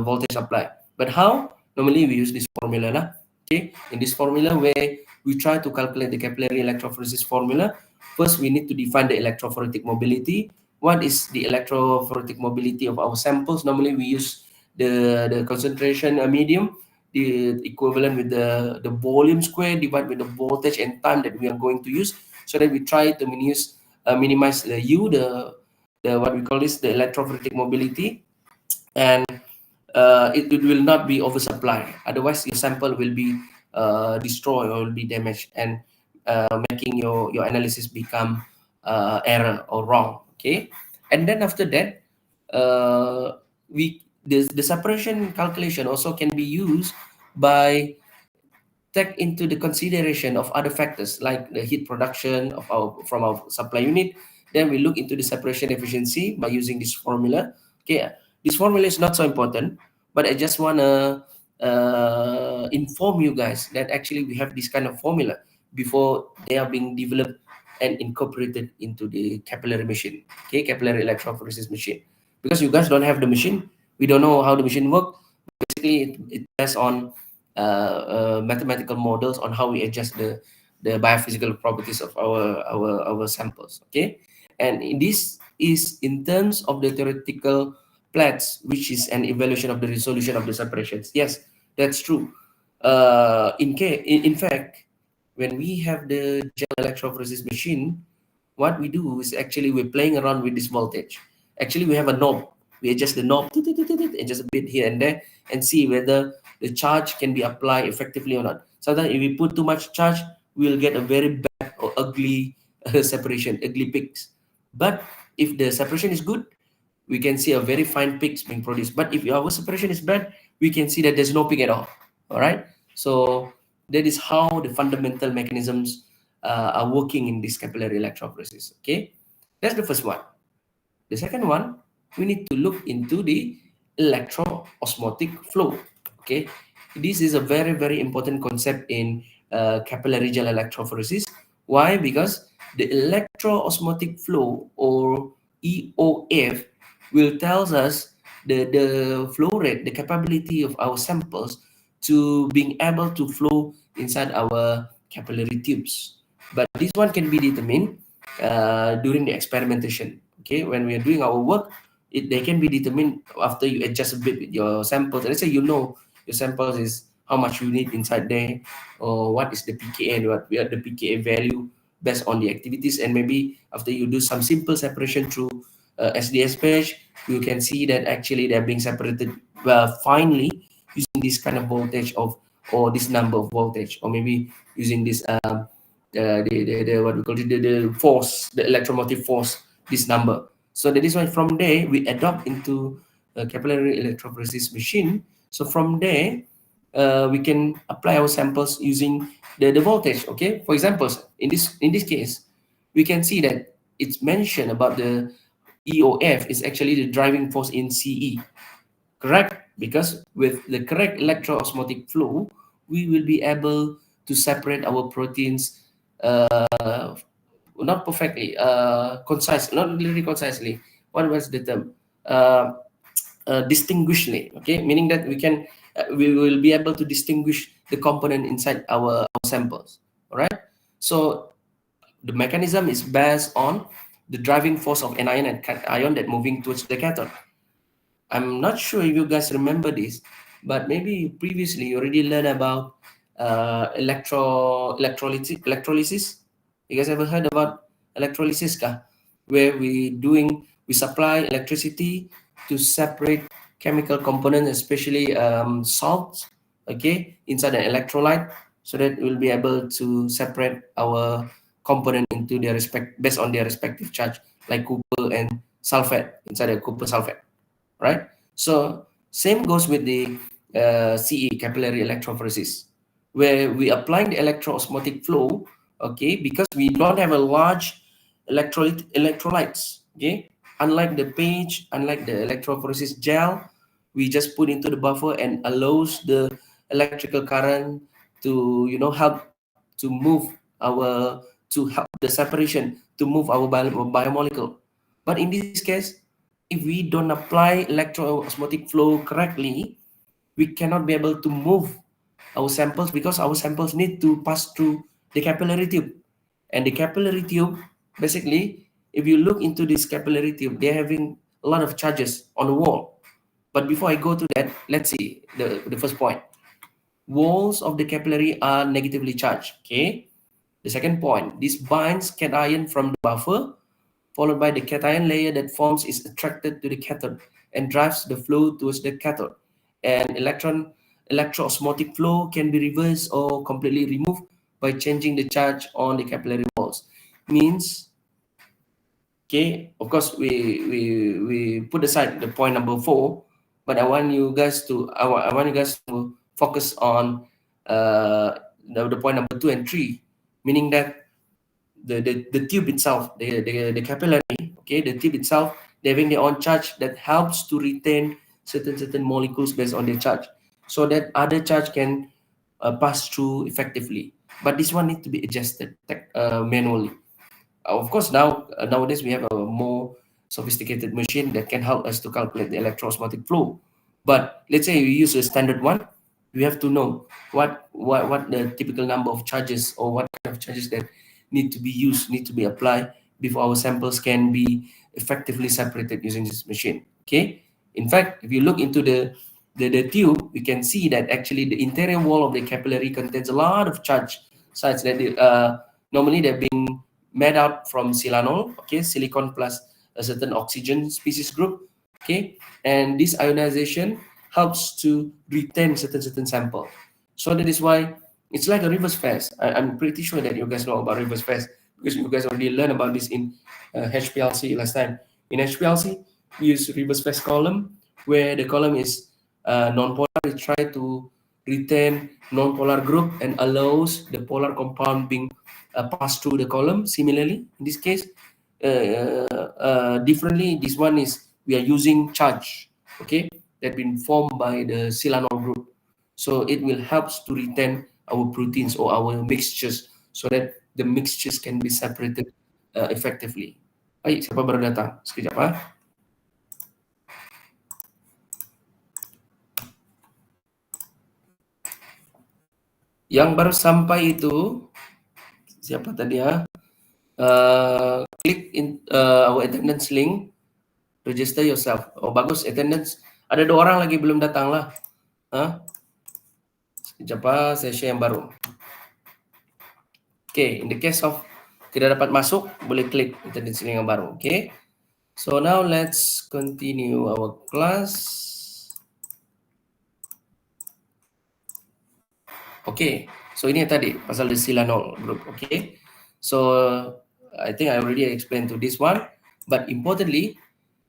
voltage supply. But how? Normally, we use this formula lah. Okay, in this formula where we try to calculate the capillary electrophoresis formula. First, we need to define the electrophoretic mobility. What is the electrophoretic mobility of our samples? Normally, we use the concentration medium, the equivalent with the volume square divided with the voltage and time that we are going to use, so that we try to minimize the U, the what we call this, the electrophoretic mobility, and it will not be oversupply. Otherwise, your sample will be destroyed or will be damaged, and making your analysis become error or wrong. Okay, and then after that, the separation calculation also can be used by take into the consideration of other factors like the heat production of from our supply unit. Then we look into the separation efficiency by using this formula. Okay, this formula is not so important, but I just want to inform you guys that actually we have this kind of formula before they are being developed and incorporated into the capillary machine, okay, capillary electrophoresis machine. Because you guys don't have the machine, we don't know how the machine works. Basically, it tests on mathematical models on how we adjust the biophysical properties of our samples. Okay, and this is in terms of the theoretical plates, which is an evaluation of the resolution of the separations. Yes, that's true. In fact, when we have the gel electrophoresis machine, what we do is actually we're playing around with this voltage. Actually, we have a knob. We adjust the knob, adjust a bit here and there, and see whether the charge can be applied effectively or not. Sometimes if we put too much charge, we'll get a very bad or ugly separation, ugly peaks. But if the separation is good, we can see a very fine peaks being produced. But if our separation is bad, we can see that there's no peak at all. All right. So that is how the fundamental mechanisms are working in this capillary electrophoresis. Okay, that's the first one. The second one, we need to look into the electro-osmotic flow. Okay, this is a very, very important concept in capillary gel electrophoresis. Why? Because the electro-osmotic flow, or EOF, will tells us the flow rate, the capability of our samples to being able to flow inside our capillary tubes. But this one can be determined during the experimentation. Okay, when we are doing our work, they can be determined after you adjust a bit with your samples. Let's say you know your samples is how much you need inside there, or what is the pKa and what we are the pKa value based on the activities. And maybe after you do some simple separation through SDS page, you can see that actually they're being separated finely using this kind of voltage of, or this number of voltage, or maybe using this the what we call it, the force, the electromotive force, this number. So that is why from there we adopt into a capillary electrophoresis machine. So from there we can apply our samples using the voltage. Okay, for example, in this case, we can see that it's mentioned about the EOF is actually the driving force in CE. Correct? Because with the correct electro-osmotic flow, we will be able to separate our proteins not perfectly, concise, not really concisely. What was the term? Distinguishly. Okay, meaning that we will be able to distinguish the component inside our samples. All right. So the mechanism is based on the driving force of anion and cation that moving towards the cathode. I'm not sure if you guys remember this, but maybe previously you already learned about electrolysis. You guys ever heard about electrolysis, kah? Where we supply electricity to separate chemical components, especially salts, okay, inside an electrolyte, so that we'll be able to separate our component into their based on their respective charge, like copper and sulfate inside a copper sulfate, right? So same goes with the CE, capillary electrophoresis, where we apply the electro-osmotic flow, okay, because we don't have a large electrolytes, okay. Unlike the page, unlike the electrophoresis gel, we just put into the buffer and allows the electrical current to help to move our to help the separation to move our biomolecule. But in this case, if we don't apply electro-osmotic flow correctly, we cannot be able to move our samples, because our samples need to pass through the capillary tube. And the capillary tube, basically, if you look into this capillary tube, they're having a lot of charges on the wall. But before I go to that, let's see the first point. Walls of the capillary are negatively charged. Okay. The second point, this binds cation from the buffer, followed by the cation layer that forms is attracted to the cathode and drives the flow towards the cathode. And electro-osmotic flow can be reversed or completely removed by changing the charge on the capillary walls. Means, okay, of course we put aside the point number 4, but I want you guys to focus on the point number 2 and 3, meaning that the tube itself, the capillary, okay, the tube itself, they're having their own charge that helps to retain certain molecules based on their charge, so that other charge can pass through effectively. But this one needs to be adjusted manually. Of course, nowadays we have a more sophisticated machine that can help us to calculate the electro-osmotic flow. But let's say we use a standard one, we have to know what the typical number of charges, or what kind of charges that need to be used, need to be applied before our samples can be effectively separated using this machine. Okay. In fact, if you look into the tube, we can see that actually the interior wall of the capillary contains a lot of charge sites that normally they're being made out from silanol, okay, silicon plus a certain oxygen species group, okay, and this ionization helps to retain certain sample. So that is why It's like a reverse fast. I'm pretty sure that you guys know about reverse fast because you guys already learned about this in HPLC last time. In HPLC, we use reverse fast column where the column is non-polar. We try to retain non-polar group and allows the polar compound being passed through the column. Similarly, in this case, differently, this one is we are using charge, okay, that been formed by the silanol group. So it will helps to retain our proteins or our mixtures so that the mixtures can be separated effectively. Baik, siapa baru datang? Sekejap ah. Yang baru sampai itu siapa tadi ya? Klik in our attendance link, register yourself. Oh bagus, attendance. Ada 2 orang lagi belum datang lah. Sekejap ah, saya share yang baru. Okay, in the case of tidak dapat masuk, boleh klik attendance link yang baru. Okay. So now let's continue our class. Okay, so ini tadi pasal the silanol group. Okay, so I think I already explained to this one, but importantly,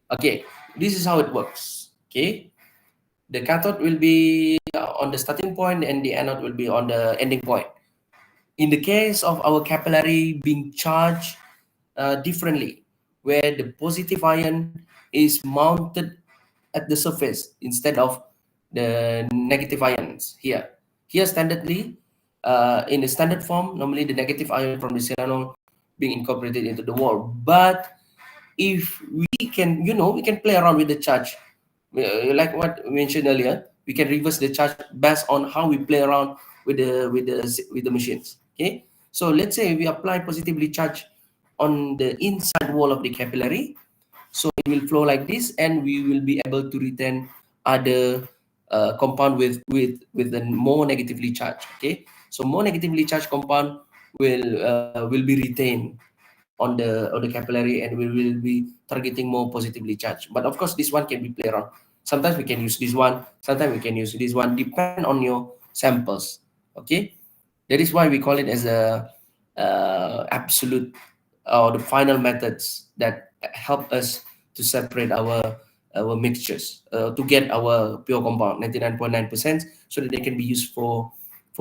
okay, this is how it works. Okay, the cathode will be on the starting point and the anode will be on the ending point. In the case of our capillary being charged differently, where the positive ion is mounted at the surface instead of the negative ions here. Here standardly, in the standard form, normally the negative ion from the silanol being incorporated into the wall. But if we can, we can play around with the charge. Like what we mentioned earlier, we can reverse the charge based on how we play around with the machines. Okay, so let's say we apply positively charged on the inside wall of the capillary, so it will flow like this, and we will be able to retain other compound with the more negatively charged. Okay, so more negatively charged compound will be retained on the capillary, and we will be targeting more positively charged. But of course, this one can be played around. Sometimes we can use this one, sometimes we can use this one, depend on your samples. Okay, that is why we call it as a absolute or the final methods that help us to separate our mixtures to get our pure compound 99.9%, so that they can be used for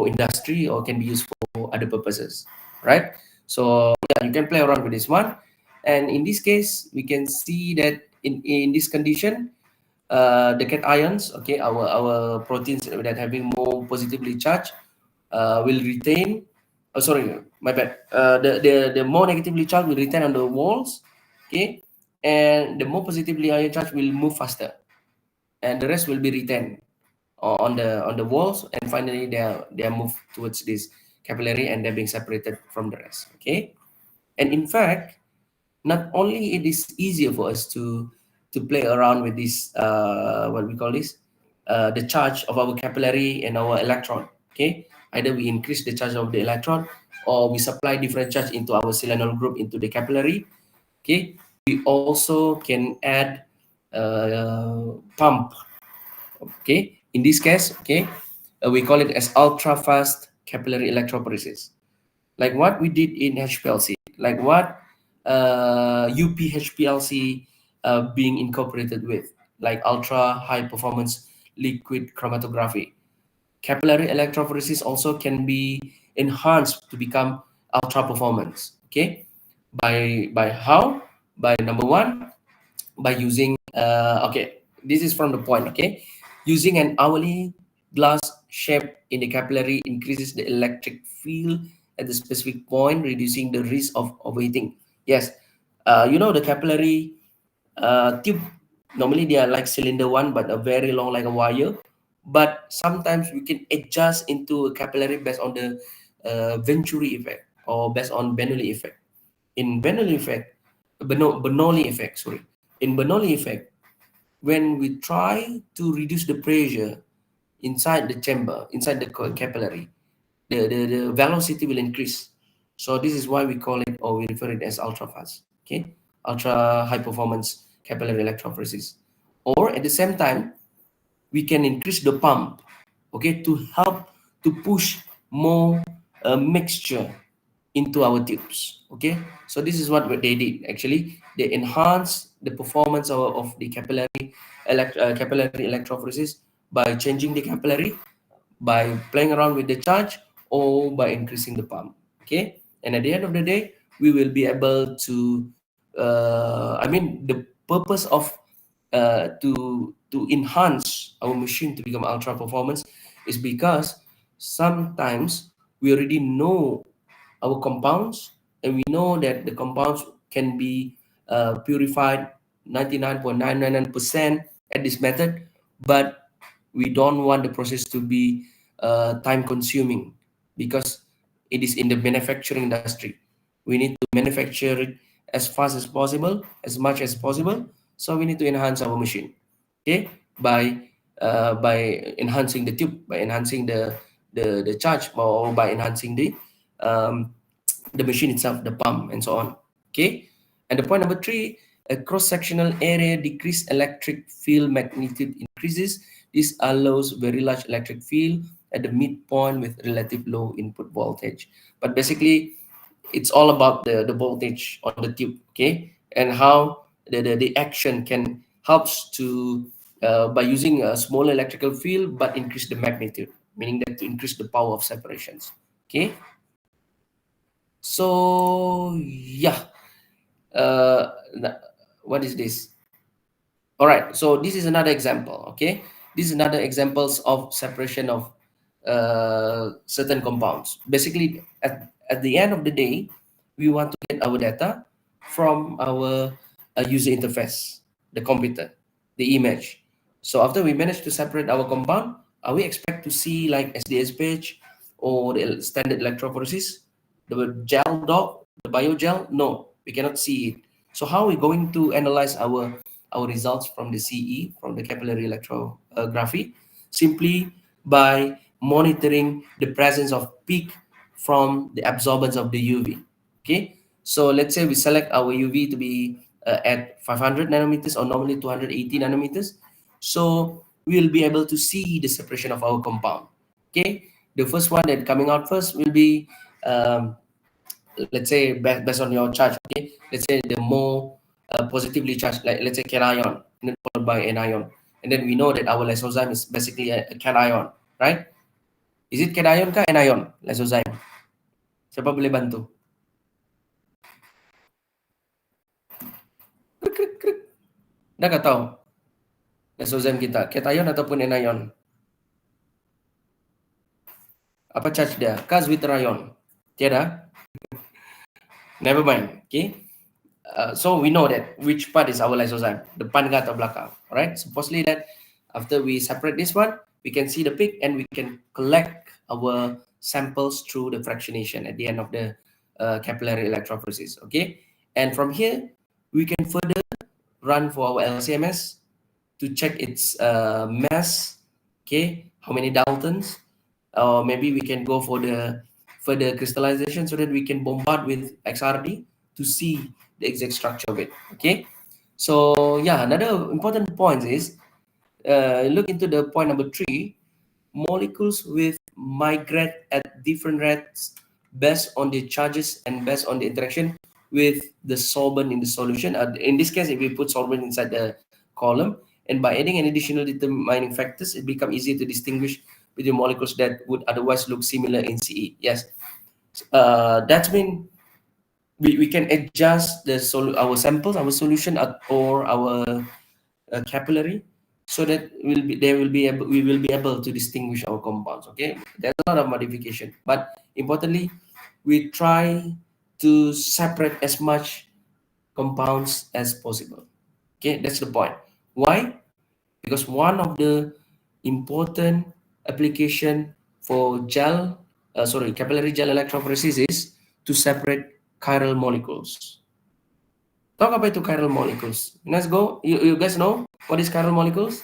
industry or can be used for other purposes, right? So yeah, you can play around with this one, and in this case we can see that in this condition, the cations, okay, our proteins that having more positively charged will retain. Oh, sorry, my bad. The more negatively charged will retain on the walls, okay, and the more positively ion charged will move faster, and the rest will be retained on the walls, and finally they are moved towards this capillary, and they're being separated from the rest. Okay, and in fact, not only it is easier for us to play around with this what we call this the charge of our capillary and our electron. Okay, either we increase the charge of the electron or we supply different charge into our silanol group into the capillary. Okay, we also can add pump. Okay, in this case, okay, we call it as ultra fast capillary electrophoresis, like what we did in HPLC, like what UP-HPLC being incorporated with, like ultra high performance liquid chromatography. Capillary electrophoresis also can be enhanced to become ultra performance. Okay, by how? By number one, by using okay, this is from the point. Okay, using an hourly glass shape in the capillary increases the electric field at the specific point, reducing the risk of overheating. Yes, the capillary tube, normally they are like cylinder one, but a very long like a wire. But sometimes we can adjust into a capillary based on the Venturi effect or based on Bernoulli effect. In Bernoulli effect, Bernoulli effect, sorry. In Bernoulli effect, when we try to reduce the pressure inside the chamber, inside the capillary, the velocity will increase. So this is why we call it, or we refer it as ultra fast. Okay, ultra high performance capillary electrophoresis. Or at the same time, we can increase the pump, okay, to help to push more mixture into our tubes. Okay, so this is what they did. Actually, they enhanced the performance of the capillary electrophoresis by changing the capillary, by playing around with the charge, or by increasing the pump. Okay, and at the end of the day, we will be able to the purpose of to enhance our machine to become ultra performance is because sometimes we already know our compounds, and we know that the compounds can be purified 99.999% at this method, but we don't want the process to be time consuming because it is in the manufacturing industry. We need to manufacture it as fast as possible, as much as possible. So we need to enhance our machine, okay, by enhancing the tube, by enhancing the charge, or by enhancing um, the machine itself, the pump, and so on. Okay, and the point number three, a cross-sectional area decrease electric field magnitude increases. This allows very large electric field at the midpoint with relative low input voltage. But basically, it's all about the voltage on the tube, okay, and how the action can helps to by using a small electrical field but increase the magnitude, meaning that to increase the power of separations. Okay, so yeah, uh, what is this? All right, so this is another example. Okay, this is another examples of separation of certain compounds. Basically, at the end of the day, we want to get our data from our user interface, the computer, the image. So after we manage to separate our compound, we expect to see like SDS page or the standard electrophoresis, the gel dot, the biogel? No, we cannot see it. So how are we going to analyze our results from the CE, from the capillary electrography? Simply by monitoring the presence of peak from the absorbance of the UV. Okay, so let's say we select our UV to be at 500 nanometers or normally 280 nanometers. So we will be able to see the separation of our compound. Okay, the first one that coming out first will be let's say based on your charge. Okay, let's say the more positively charged, like let's say cation, and then followed by anion, and then we know that our lysozyme is basically a cation, right? Is it cation kah anion lysozyme? Siapa boleh bantu? Krik, krik, krik. Dah kau tahu lysozyme kita cation ataupun anion? Apa charge dia? Kah zwitterion? Tiada? Never mind. Okay. So we know that which part is our lysozyme, depan ke atau belakang. Alright. Supposedly that after we separate this one, we can see the peak and we can collect our samples through the fractionation at the end of the capillary electrophoresis. Okay. And from here, we can further run for our LCMS to check its mass. Okay. How many Daltons? Or maybe we can go for the further crystallization so that we can bombard with XRD to see the exact structure of it. Okay, so yeah, another important point is look into the point number three. Molecules with migrate at different rates based on the charges and based on the interaction with the solvent in the solution. In this case, if we put solvent inside the column, and by adding an additional determining factors, it becomes easier to distinguish between molecules that would otherwise look similar in CE. Yes, that's mean we can adjust our samples, our solution, or our capillary, so that we will be able to distinguish our compounds. Okay, there's a lot of modification, but importantly, we try to separate as much compounds as possible. Okay, that's the point. Why? Because one of the important application for capillary gel electrophoresis is to separate chiral molecules. Talk apa itu chiral molecules? Let's go. You guys know what is chiral molecules?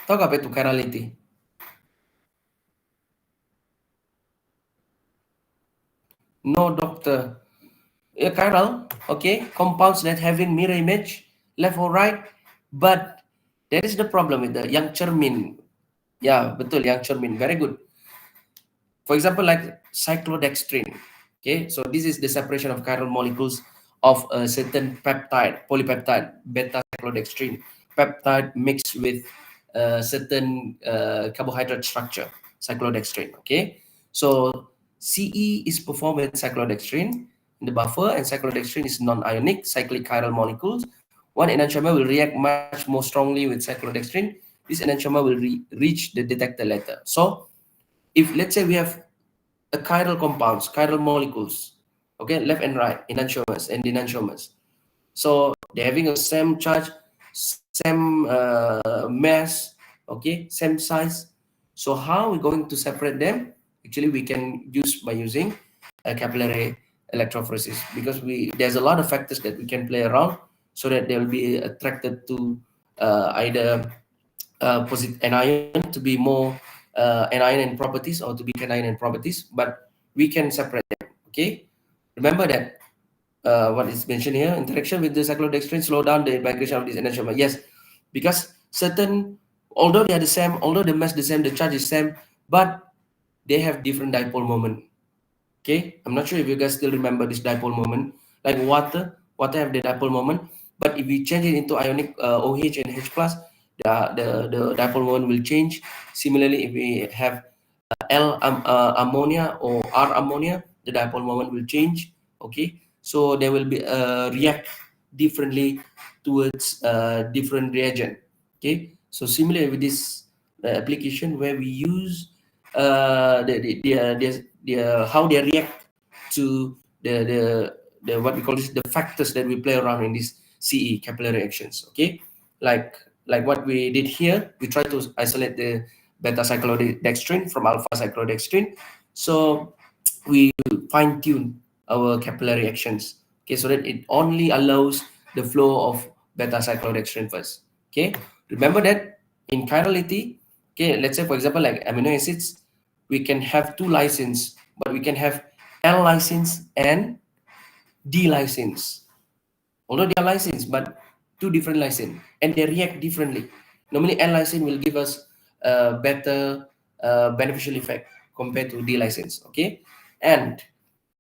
Tahu apa itu chirality? No, doctor. Chiral, okay, compounds that having mirror image left or right, but there is the problem with the yang cermin. Ya, betul yang cermin. Very good. For example, like cyclodextrin. Okay, so this is the separation of chiral molecules of a certain peptide, polypeptide, beta cyclodextrin peptide mixed with a certain carbohydrate structure, cyclodextrin. Okay, so CE is performed with cyclodextrin in the buffer, and cyclodextrin is non-ionic cyclic chiral molecules. One enantiomer will react much more strongly with cyclodextrin. This enantiomer will reach the detector later. So if let's say we have a chiral compounds, chiral molecules, okay, left and right, enantiomers and denantiomers. So they're having a same charge, same mass, okay, same size. So how are we going to separate them? Actually, we can use by using a capillary electrophoresis, because there's a lot of factors that we can play around so that they will be attracted to either anion to be more anion in properties or to be cation in properties, but we can separate them. Okay, remember that what is mentioned here, interaction with the cyclodextrin slow down the migration of this enantiomer. Yes, because certain, although they are the same, although the mass the same, the charge is same, but they have different dipole moment. Okay, I'm not sure if you guys still remember this dipole moment. Like water have the dipole moment, but if we change it into ionic OH and H plus, the dipole moment will change. Similarly, if we have ammonia or R ammonia, the dipole moment will change. Okay, so they will be react differently towards different reagent. Okay, so similarly with this application where we use how they react to the what we call this, the factors that we play around in this CE, capillary actions. Okay, like what we did here, we try to isolate the beta cyclodextrin from alpha cyclodextrin. So we fine tune our capillary actions. Okay, so that it only allows the flow of beta cyclodextrin first. Okay, remember that in chirality, okay, let's say for example like amino acids, we can have two lysines, but we can have L lysines and D lysines. Although they are lysines, but two different lysine, and they react differently. Normally, L lysine will give us a better beneficial effect compared to D lysines. Okay, and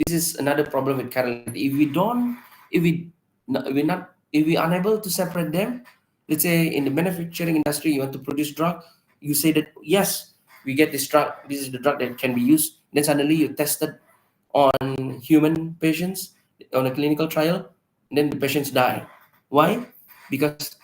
this is another problem with chirality. If we don't, if we no- if we not, if we unable to separate them, let's say in the manufacturing industry, you want to produce drug, you say that yes, we get this drug, this is the drug that can be used. Then suddenly you tested on human patients on a clinical trial, and then the patients die. Why? Because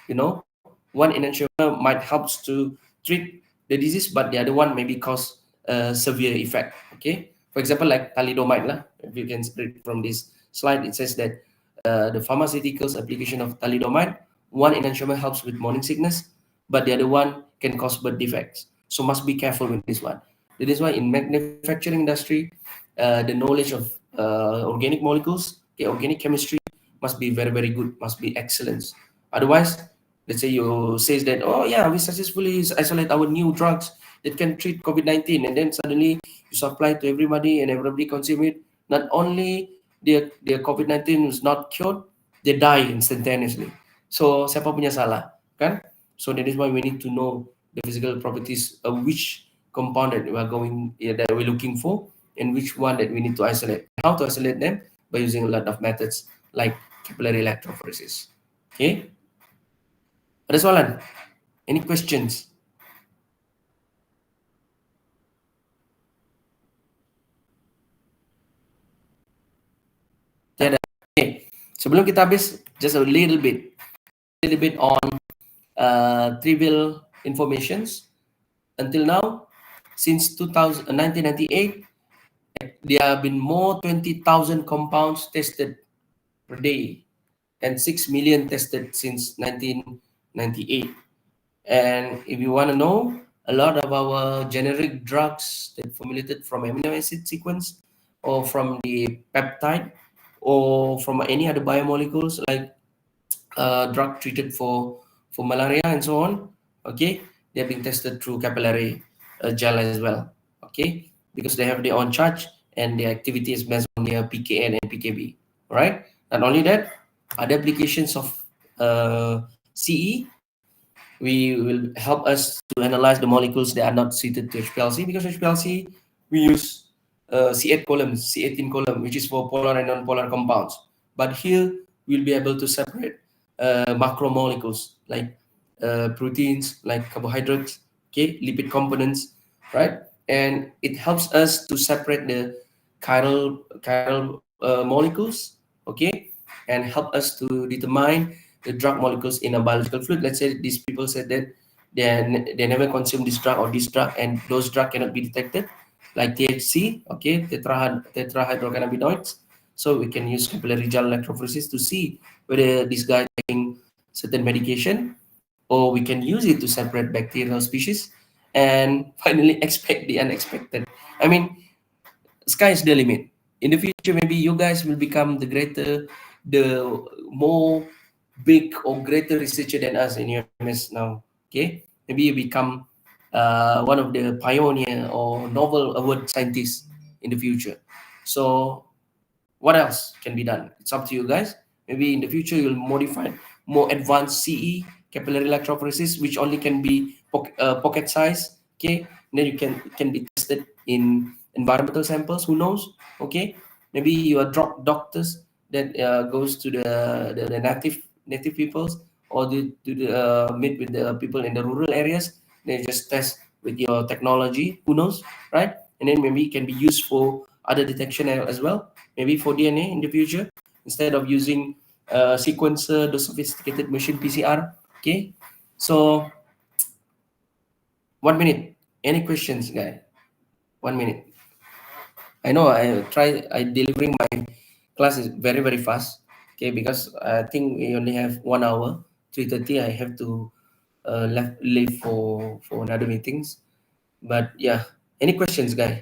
one enantiomer might helps to treat the disease, but the other one maybe cause a severe effect. Okay, for example, like thalidomide lah. If you can read from this slide, it says that the pharmaceuticals application of thalidomide, one enantiomer helps with morning sickness, but the other one can cause birth defects. So must be careful with this one. That is why in manufacturing industry, the knowledge of organic molecules, okay, organic chemistry must be very, very good, must be excellence. Otherwise, let's say you says that, oh yeah, we successfully isolate our new drugs that can treat COVID-19, and then suddenly you supply to everybody and everybody consume it. Not only their COVID-19 is not cured, they die instantaneously. So siapa punya salah, kan? So that is why we need to know the physical properties of which compound that we are that we're looking for, and which one that we need to isolate. How to isolate them? By using a lot of methods like capillary electrophoresis. Okay. Ada soalan? Any questions? Tiada. Okay. Sebelum kita habis, just a little bit on trivial informations. Until now, since 1998, there have been more 20,000 compounds tested per day, and 6 million tested since 1998. And if you want to know, a lot of our generic drugs that formulated from amino acid sequence or from the peptide or from any other biomolecules, like drug treated for malaria and so on, okay, they are being tested through capillary gel as well, okay, because they have their own charge and their activity is based on their pKn and pKb. All right, not only that, other applications of CE, we will help us to analyze the molecules that are not suited to HPLC, because HPLC we use C8 columns, C18 column, which is for polar and non-polar compounds. But here we'll be able to separate macromolecules like proteins, like carbohydrates, okay, lipid components, right? And it helps us to separate the chiral molecules, okay, and help us to determine the drug molecules in a biological fluid. Let's say these people said that they never consume this drug or this drug, and those drug cannot be detected, like THC, okay, tetrahydrocannabinoids. So we can use capillary gel electrophoresis to see whether this guy taking certain medication, or we can use it to separate bacterial species, and finally expect the unexpected. I mean, sky is the limit. In the future, maybe you guys will become the more big or greater researcher than us in UMS now. Okay, maybe you become one of the pioneer or Nobel Award scientists in the future. So what else can be done? It's up to you guys. Maybe in the future you'll modify more advanced CE, capillary electrophoresis, which only can be pocket size. Okay, and then you can be tested in environmental samples. Who knows? Okay, maybe you are doctors that goes to the native peoples, or to the meet with the people in the rural areas. They just test with your technology. Who knows, right? And then maybe it can be used for other detection as well, maybe for DNA in the future, instead of using sequencer, the sophisticated machine PCR. Okay, so 1 minute. Any questions, guys? 1 minute. I know I delivering my class is very fast. Okay, because I think we only have 1 hour. 3:30. I have to leave for another meetings. But yeah, any questions, guys?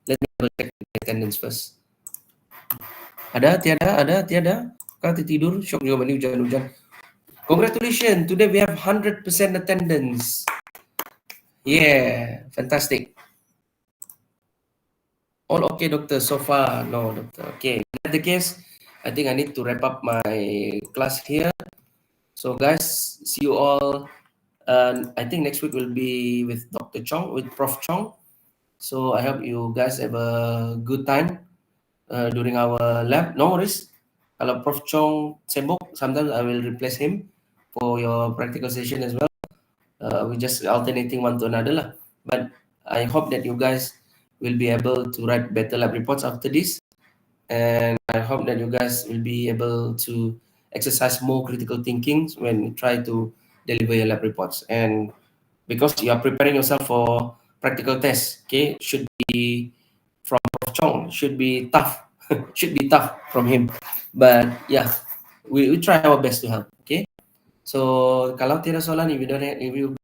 Let me double check the attendance first. Ada, tiada? Kau tidur, syok juga balik hujan-hujan. Congratulations, today we have 100% attendance. Yeah, fantastic. All okay, doctor, so far? No, doctor. Okay, in that case, I think I need to wrap up my class here. So guys, see you all. I think next week will be with Dr. Chong, with Prof. Chong. So I hope you guys have a good time during our lab. No worries. Kalau Prof. Chong sibuk, sometimes I will replace him for your practical session as well. We just alternating one to another lah. But I hope that you guys will be able to write better lab reports after this, and I hope that you guys will be able to exercise more critical thinking when you try to deliver your lab reports. And because you are preparing yourself for practical tests, okay, should be from Prof. Chong, should be tough. Should be tough from him. But yeah, we try our best to help. Okay. So kalau tiada soalan, if you